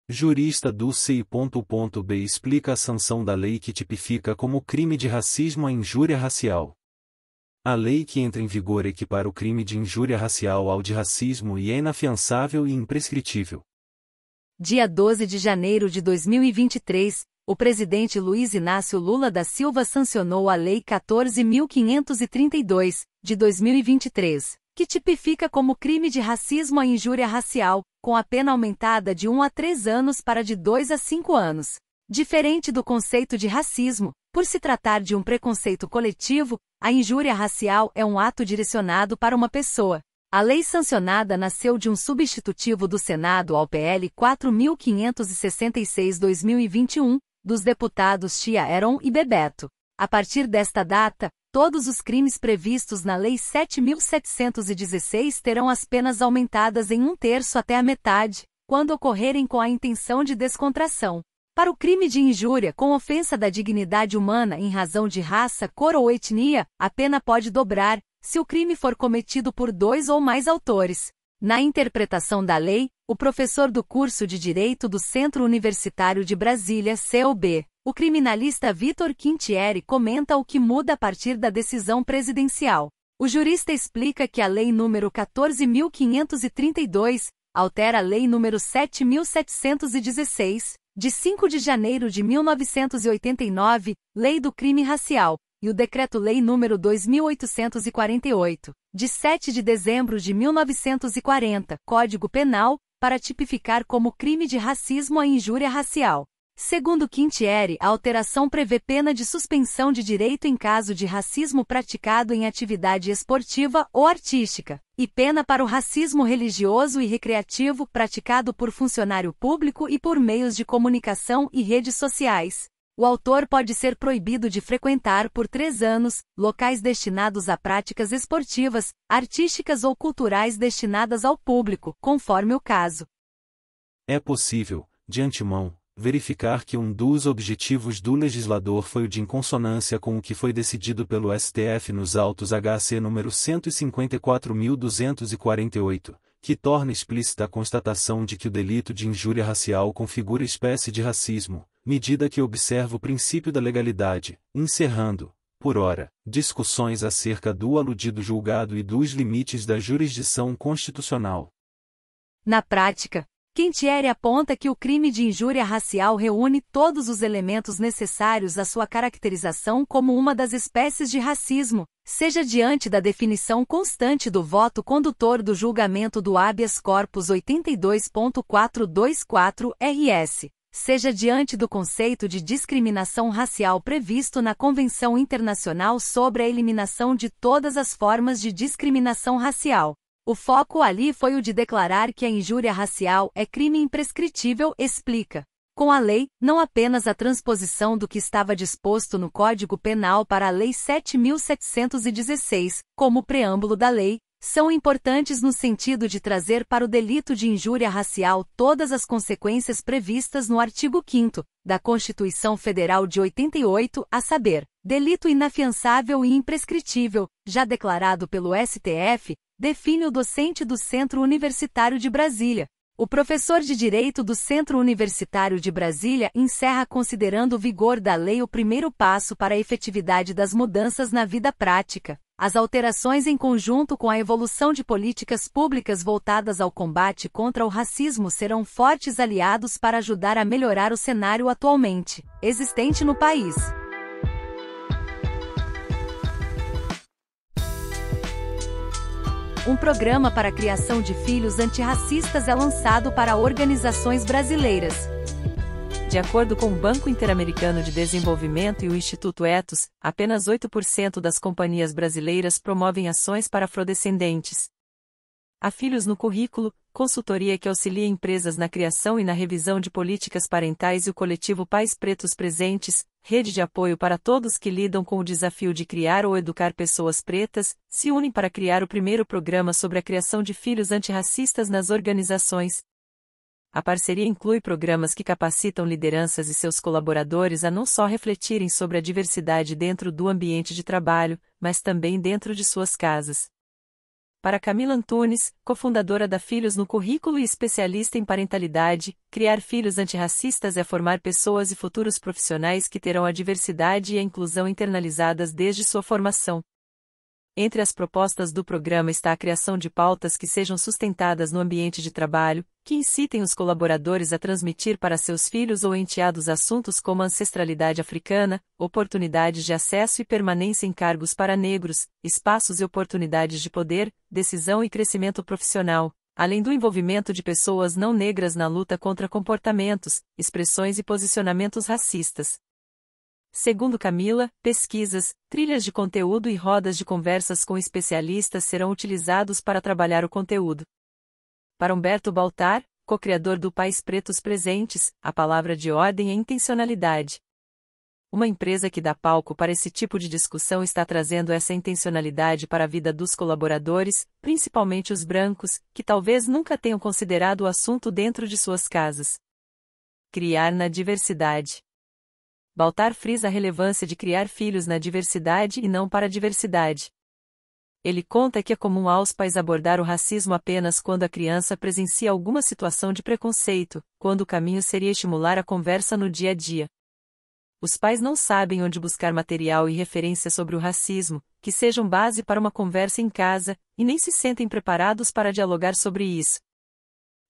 Jurista do CI.B explica a sanção da lei que tipifica como crime de racismo a injúria racial. A lei que entra em vigor equipara o crime de injúria racial ao de racismo e é inafiançável e imprescritível. Dia 12 de janeiro de 2023, o presidente Luiz Inácio Lula da Silva sancionou a Lei 14.532, de 2023, que tipifica como crime de racismo a injúria racial, com a pena aumentada de 1 a 3 anos para de 2 a 5 anos. Diferente do conceito de racismo, por se tratar de um preconceito coletivo, a injúria racial é um ato direcionado para uma pessoa. A lei sancionada nasceu de um substitutivo do Senado ao PL 4.566/2021, dos deputados Tia Eron e Bebeto. A partir desta data, todos os crimes previstos na Lei 7.716 terão as penas aumentadas em 1/3 até a metade, quando ocorrerem com a intenção de descontração. Para o crime de injúria com ofensa da dignidade humana em razão de raça, cor ou etnia, a pena pode dobrar, se o crime for cometido por 2 ou mais autores. Na interpretação da lei, o professor do curso de Direito do Centro Universitário de Brasília, CUB, o criminalista Vitor Quintieri comenta o que muda a partir da decisão presidencial. O jurista explica que a Lei nº 14.532 altera a Lei nº 7.716, de 5 de janeiro de 1989, Lei do Crime Racial, e o Decreto-Lei nº 2.848, de 7 de dezembro de 1940, Código Penal, para tipificar como crime de racismo a injúria racial. Segundo Quintieri, a alteração prevê pena de suspensão de direito em caso de racismo praticado em atividade esportiva ou artística, e pena para o racismo religioso e recreativo praticado por funcionário público e por meios de comunicação e redes sociais. O autor pode ser proibido de frequentar por 3 anos locais destinados a práticas esportivas, artísticas ou culturais destinadas ao público, conforme o caso. É possível, de antemão, verificar que um dos objetivos do legislador foi o de em consonância com o que foi decidido pelo STF nos autos HC número 154.248, que torna explícita a constatação de que o delito de injúria racial configura espécie de racismo, medida que observa o princípio da legalidade, encerrando, por ora, discussões acerca do aludido julgado e dos limites da jurisdição constitucional. Na prática, Quintieri aponta que o crime de injúria racial reúne todos os elementos necessários à sua caracterização como uma das espécies de racismo, seja diante da definição constante do voto condutor do julgamento do habeas corpus 82.424 RS, seja diante do conceito de discriminação racial previsto na Convenção Internacional sobre a Eliminação de Todas as Formas de Discriminação Racial. O foco ali foi o de declarar que a injúria racial é crime imprescritível, explica. Com a lei, não apenas a transposição do que estava disposto no Código Penal para a Lei 7.716, como o preâmbulo da lei, são importantes no sentido de trazer para o delito de injúria racial todas as consequências previstas no artigo 5º da Constituição Federal de 88, a saber, delito inafiançável e imprescritível, já declarado pelo STF, define o docente do Centro Universitário de Brasília. O professor de Direito do Centro Universitário de Brasília encerra considerando o vigor da lei o primeiro passo para a efetividade das mudanças na vida prática. As alterações em conjunto com a evolução de políticas públicas voltadas ao combate contra o racismo serão fortes aliados para ajudar a melhorar o cenário atualmente existente no país. Um programa para a criação de filhos antirracistas é lançado para organizações brasileiras. De acordo com o Banco Interamericano de Desenvolvimento e o Instituto Ethos, apenas 8% das companhias brasileiras promovem ações para afrodescendentes. A Filhos no Currículo, consultoria que auxilia empresas na criação e na revisão de políticas parentais, e o coletivo Pais Pretos Presentes, rede de apoio para todos que lidam com o desafio de criar ou educar pessoas pretas, se unem para criar o primeiro programa sobre a criação de filhos antirracistas nas organizações. A parceria inclui programas que capacitam lideranças e seus colaboradores a não só refletirem sobre a diversidade dentro do ambiente de trabalho, mas também dentro de suas casas. Para Camila Antunes, cofundadora da Filhos no Currículo e especialista em parentalidade, criar filhos antirracistas é formar pessoas e futuros profissionais que terão a diversidade e a inclusão internalizadas desde sua formação. Entre as propostas do programa está a criação de pautas que sejam sustentadas no ambiente de trabalho, que incitem os colaboradores a transmitir para seus filhos ou enteados assuntos como ancestralidade africana, oportunidades de acesso e permanência em cargos para negros, espaços e oportunidades de poder, decisão e crescimento profissional, além do envolvimento de pessoas não negras na luta contra comportamentos, expressões e posicionamentos racistas. Segundo Camila, pesquisas, trilhas de conteúdo e rodas de conversas com especialistas serão utilizados para trabalhar o conteúdo. Para Humberto Baltar, co-criador do Pais Pretos Presentes, a palavra de ordem é intencionalidade. Uma empresa que dá palco para esse tipo de discussão está trazendo essa intencionalidade para a vida dos colaboradores, principalmente os brancos, que talvez nunca tenham considerado o assunto dentro de suas casas. Criar na diversidade. Baltar frisa a relevância de criar filhos na diversidade e não para a diversidade. Ele conta que é comum aos pais abordar o racismo apenas quando a criança presencia alguma situação de preconceito, quando o caminho seria estimular a conversa no dia a dia. Os pais não sabem onde buscar material e referência sobre o racismo, que sejam base para uma conversa em casa, e nem se sentem preparados para dialogar sobre isso.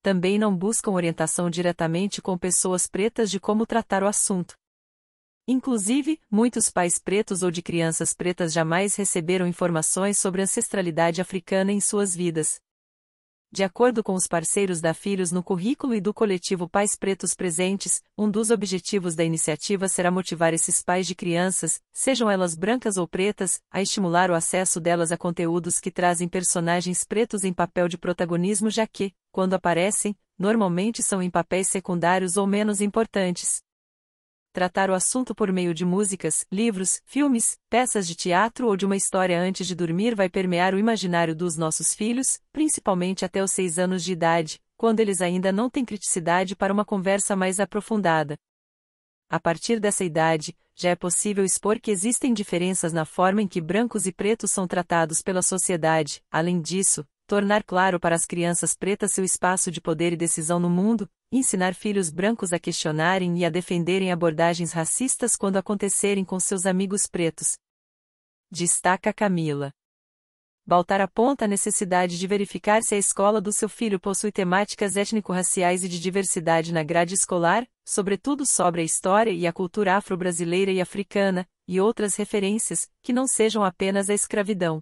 Também não buscam orientação diretamente com pessoas pretas de como tratar o assunto. Inclusive, muitos pais pretos ou de crianças pretas jamais receberam informações sobre ancestralidade africana em suas vidas. De acordo com os parceiros da Filhos no Currículo e do coletivo Pais Pretos Presentes, um dos objetivos da iniciativa será motivar esses pais de crianças, sejam elas brancas ou pretas, a estimular o acesso delas a conteúdos que trazem personagens pretos em papel de protagonismo, já que, quando aparecem, normalmente são em papéis secundários ou menos importantes. Tratar o assunto por meio de músicas, livros, filmes, peças de teatro ou de uma história antes de dormir vai permear o imaginário dos nossos filhos, principalmente até os 6 anos de idade, quando eles ainda não têm criticidade para uma conversa mais aprofundada. A partir dessa idade, já é possível expor que existem diferenças na forma em que brancos e pretos são tratados pela sociedade. Além disso, tornar claro para as crianças pretas seu espaço de poder e decisão no mundo, ensinar filhos brancos a questionarem e a defenderem abordagens racistas quando acontecerem com seus amigos pretos. Destaca Camila. Baltar aponta a necessidade de verificar se a escola do seu filho possui temáticas étnico-raciais e de diversidade na grade escolar, sobretudo sobre a história e a cultura afro-brasileira e africana, e outras referências, que não sejam apenas a escravidão.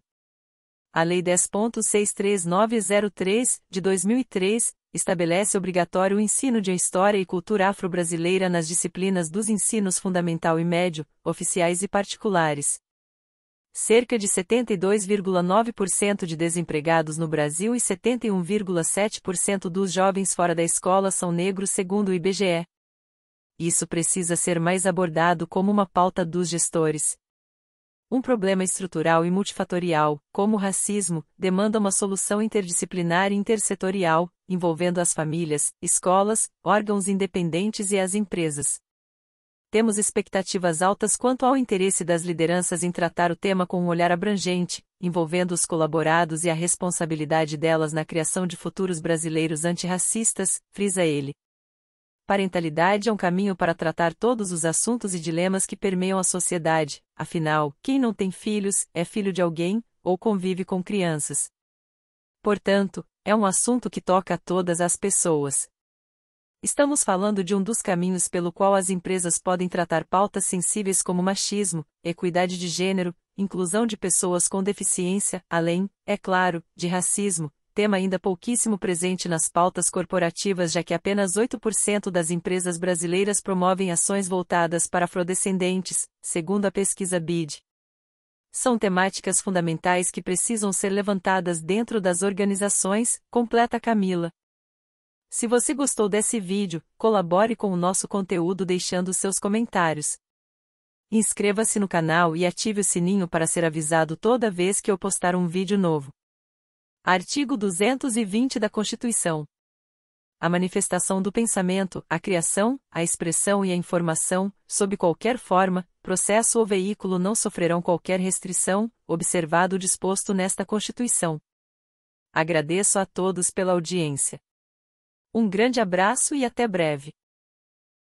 A Lei 10.63903, de 2003, estabelece obrigatório o ensino de história e cultura afro-brasileira nas disciplinas dos ensinos fundamental e médio, oficiais e particulares. Cerca de 72,9% de desempregados no Brasil e 71,7% dos jovens fora da escola são negros, segundo o IBGE. Isso precisa ser mais abordado como uma pauta dos gestores. Um problema estrutural e multifatorial, como o racismo, demanda uma solução interdisciplinar e intersetorial, envolvendo as famílias, escolas, órgãos independentes e as empresas. Temos expectativas altas quanto ao interesse das lideranças em tratar o tema com um olhar abrangente, envolvendo os colaborados e a responsabilidade delas na criação de futuros brasileiros antirracistas, frisa ele. Parentalidade é um caminho para tratar todos os assuntos e dilemas que permeiam a sociedade, afinal, quem não tem filhos, é filho de alguém, ou convive com crianças. Portanto, é um assunto que toca a todas as pessoas. Estamos falando de um dos caminhos pelo qual as empresas podem tratar pautas sensíveis como machismo, equidade de gênero, inclusão de pessoas com deficiência, além, é claro, de racismo, tema ainda pouquíssimo presente nas pautas corporativas, já que apenas 8% das empresas brasileiras promovem ações voltadas para afrodescendentes, segundo a pesquisa BID. São temáticas fundamentais que precisam ser levantadas dentro das organizações, completa Camila. Se você gostou desse vídeo, colabore com o nosso conteúdo deixando seus comentários. Inscreva-se no canal e ative o sininho para ser avisado toda vez que eu postar um vídeo novo. Artigo 220 da Constituição. A manifestação do pensamento, a criação, a expressão e a informação, sob qualquer forma, processo ou veículo não sofrerão qualquer restrição, observado o disposto nesta Constituição. Agradeço a todos pela audiência. Um grande abraço e até breve.